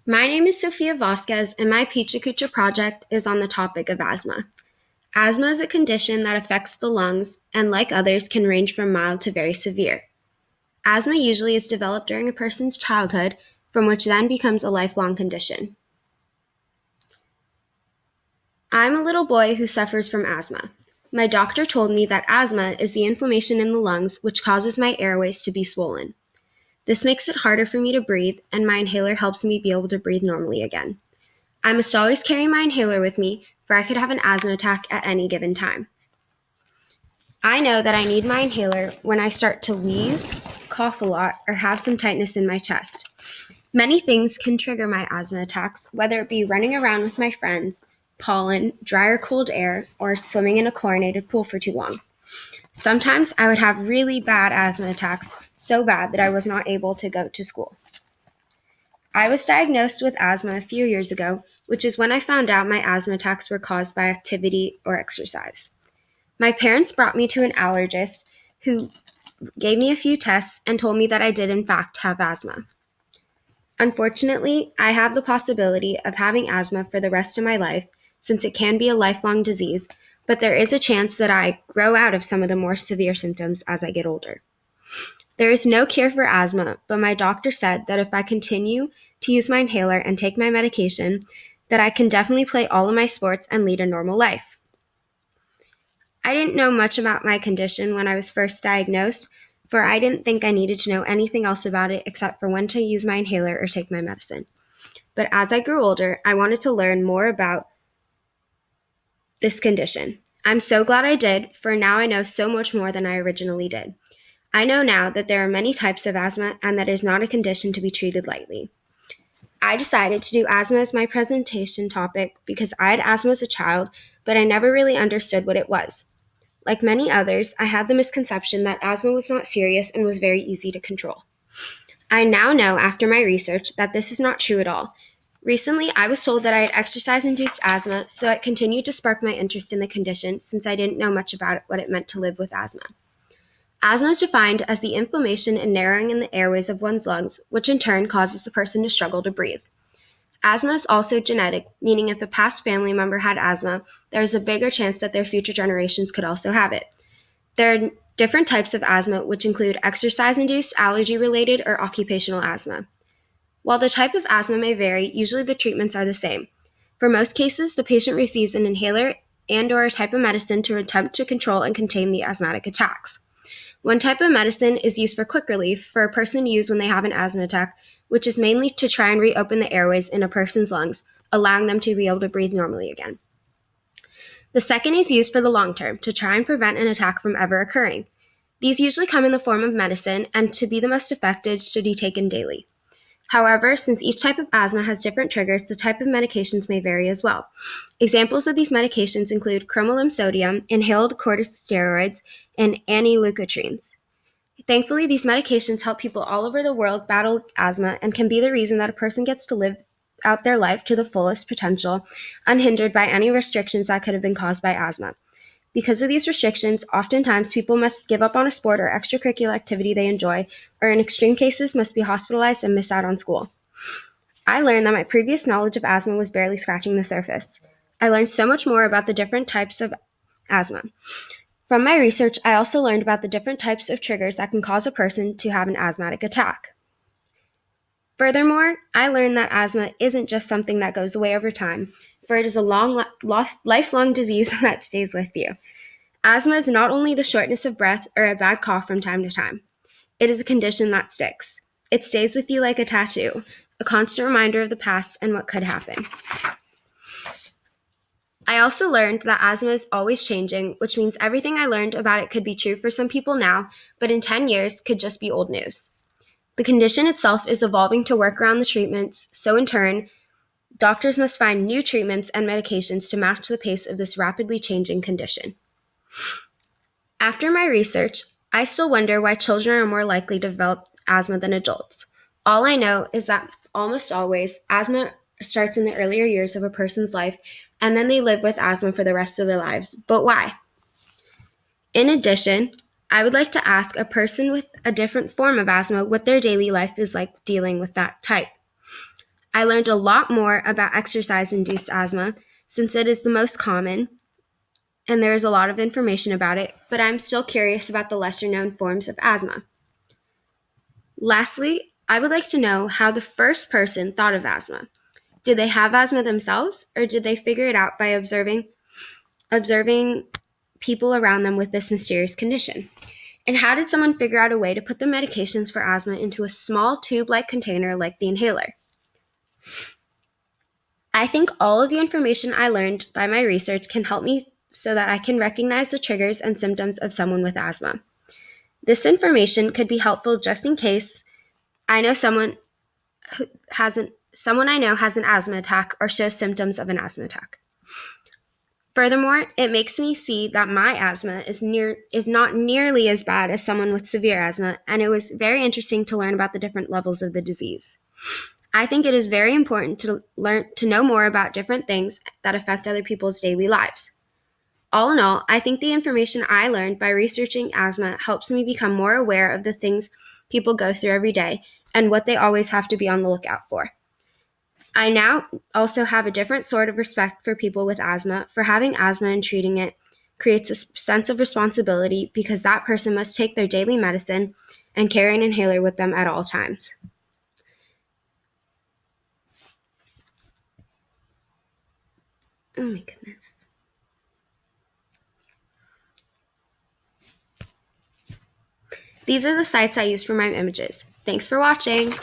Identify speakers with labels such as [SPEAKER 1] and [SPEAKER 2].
[SPEAKER 1] My name is Sofia Vasquez, and my Picha Kucha project is on the topic of asthma. Asthma is a condition that affects the lungs and, like others, can range from mild to very severe. Asthma usually is developed during a person's childhood, from which then becomes a lifelong condition. I'm a little boy who suffers from asthma. My doctor told me that asthma is the inflammation in the lungs which causes my airways to be swollen. This makes it harder for me to breathe, and my inhaler helps me be able to breathe normally again. I must always carry my inhaler with me, for I could have an asthma attack at any given time. I know that I need my inhaler when I start to wheeze, cough a lot, or have some tightness in my chest. Many things can trigger my asthma attacks, whether it be running around with my friends, pollen, dry or cold air, or swimming in a chlorinated pool for too long. Sometimes I would have really bad asthma attacks, so bad that I was not able to go to school. I was diagnosed with asthma a few years ago, which is when I found out my asthma attacks were caused by activity or exercise. My parents brought me to an allergist who gave me a few tests and told me that I did in fact have asthma. Unfortunately, I have the possibility of having asthma for the rest of my life since it can be a lifelong disease, but there is a chance that I grow out of some of the more severe symptoms as I get older. There is no cure for asthma, but my doctor said that if I continue to use my inhaler and take my medication, that I can definitely play all of my sports and lead a normal life. I didn't know much about my condition when I was first diagnosed, for I didn't think I needed to know anything else about it except for when to use my inhaler or take my medicine. But as I grew older, I wanted to learn more about this condition. I'm so glad I did, for now I know so much more than I originally did. I know now that there are many types of asthma and that it is not a condition to be treated lightly. I decided to do asthma as my presentation topic because I had asthma as a child, but I never really understood what it was. Like many others, I had the misconception that asthma was not serious and was very easy to control. I now know after my research that this is not true at all. Recently, I was told that I had exercise-induced asthma, so it continued to spark my interest in the condition since I didn't know much about what it meant to live with asthma. Asthma is defined as the inflammation and narrowing in the airways of one's lungs, which in turn causes the person to struggle to breathe. Asthma is also genetic, meaning if a past family member had asthma, there is a bigger chance that their future generations could also have it. There are different types of asthma, which include exercise-induced, allergy-related, or occupational asthma. While the type of asthma may vary, usually the treatments are the same. For most cases, the patient receives an inhaler and/or a type of medicine to attempt to control and contain the asthmatic attacks. One type of medicine is used for quick relief for a person to use when they have an asthma attack, which is mainly to try and reopen the airways in a person's lungs, allowing them to be able to breathe normally again. The second is used for the long term, to try and prevent an attack from ever occurring. These usually come in the form of medicine, and to be the most effective should be taken daily. However, since each type of asthma has different triggers, the type of medications may vary as well. Examples of these medications include cromolyn sodium, inhaled corticosteroids, and anti-leukotrienes. Thankfully, these medications help people all over the world battle asthma and can be the reason that a person gets to live out their life to the fullest potential, unhindered by any restrictions that could have been caused by asthma. Because of these restrictions, oftentimes people must give up on a sport or extracurricular activity they enjoy, or in extreme cases must be hospitalized and miss out on school. I learned that my previous knowledge of asthma was barely scratching the surface. I learned so much more about the different types of asthma. From my research, I also learned about the different types of triggers that can cause a person to have an asthmatic attack. Furthermore, I learned that asthma isn't just something that goes away over time, for it is a lifelong disease that stays with you. Asthma is not only the shortness of breath or a bad cough from time to time. It is a condition that sticks. It stays with you like a tattoo, a constant reminder of the past and what could happen. I also learned that asthma is always changing, which means everything I learned about it could be true for some people now, but in 10 years could just be old news. The condition itself is evolving to work around the treatments, so in turn, doctors must find new treatments and medications to match the pace of this rapidly changing condition. After my research, I still wonder why children are more likely to develop asthma than adults. All I know is that almost always, asthma starts in the earlier years of a person's life, and then they live with asthma for the rest of their lives. But why? In addition, I would like to ask a person with a different form of asthma what their daily life is like dealing with that type. I learned a lot more about exercise-induced asthma since it is the most common and there is a lot of information about it, but I'm still curious about the lesser-known forms of asthma. Lastly, I would like to know how the first person thought of asthma. Did they have asthma themselves, or did they figure it out by observing people around them with this mysterious condition? And how did someone figure out a way to put the medications for asthma into a small tube-like container like the inhaler? I think all of the information I learned by my research can help me so that I can recognize the triggers and symptoms of someone with asthma. This information could be helpful just in case I know someone I know has an asthma attack or shows symptoms of an asthma attack. Furthermore, it makes me see that my asthma is not nearly as bad as someone with severe asthma, and it was very interesting to learn about the different levels of the disease. I think it is very important to know more about different things that affect other people's daily lives. All in all, I think the information I learned by researching asthma helps me become more aware of the things people go through every day and what they always have to be on the lookout for. I now also have a different sort of respect for people with asthma, for having asthma and treating it creates a sense of responsibility because that person must take their daily medicine and carry an inhaler with them at all times. Oh my goodness. These are the sites I used for my images. Thanks for watching.